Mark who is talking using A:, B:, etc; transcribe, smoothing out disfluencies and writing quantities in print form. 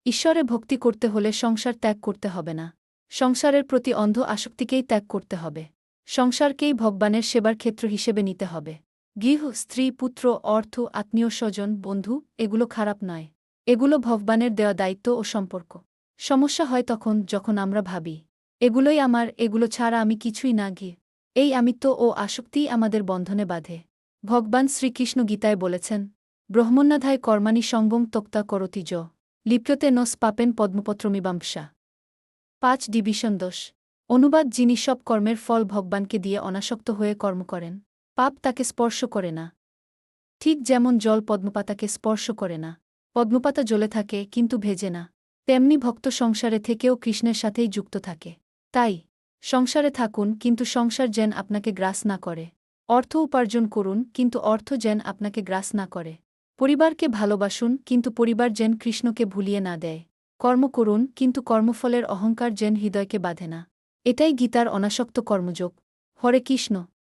A: ঈশ্বরে ভক্তি করতে হলে সংসার ত্যাগ করতে হবে না। সংসারের প্রতি অন্ধ আসক্তিকেই ত্যাগ করতে হবে। সংসারকেই ভগবানের সেবার ক্ষেত্র হিসেবে নিতে হবে। গৃহ, স্ত্রী, পুত্র, অর্থ, আত্মীয় স্বজন, বন্ধু এগুলো খারাপ নয়। এগুলো ভগবানের দেওয়া দায়িত্ব ও সম্পর্ক। সমস্যা হয় তখন যখন আমরা ভাবি এগুলোই আমার, এগুলো ছাড়া আমি কিছুই না। এই আমিত্ব ও আসক্তিই আমাদের বন্ধনে বাঁধে। ভগবান শ্রীকৃষ্ণ গীতায় বলেছেন, ব্রহ্মণ্যাধায় কর্মাণি সঙ্গম তক্তা করতি লিপ্যতে নস পাপেন পদ্মপত্রমিবাম্সা। 5 অনুবাদ: যিনি সব কর্মের ফল ভগবানকে দিয়ে অনাসক্ত হয়ে কর্ম করেন, পাপ তাকে স্পর্শ করে না। ঠিক যেমন জল পদ্মপাতাকে স্পর্শ করে না, পদ্মপাতা জ্বলে থাকে কিন্তু ভেজে না, তেমনি ভক্ত সংসারে থেকেও কৃষ্ণের সাথেই যুক্ত থাকে। তাই সংসারে থাকুন, কিন্তু সংসার যেন আপনাকে গ্রাস না করে। অর্থ উপার্জন করুন, কিন্তু অর্থ যেন আপনাকে গ্রাস না করে। পরিবারকে ভালোবাসুন, কিন্তু পরিবার যেন কৃষ্ণকে ভুলিয়ে না দেয়। কর্ম করুন, কিন্তু কর্মফলের অহংকার যেন হৃদয়কে বাঁধে না। এটাই গীতার অনাসক্ত কর্মযোগ। হরে কৃষ্ণ।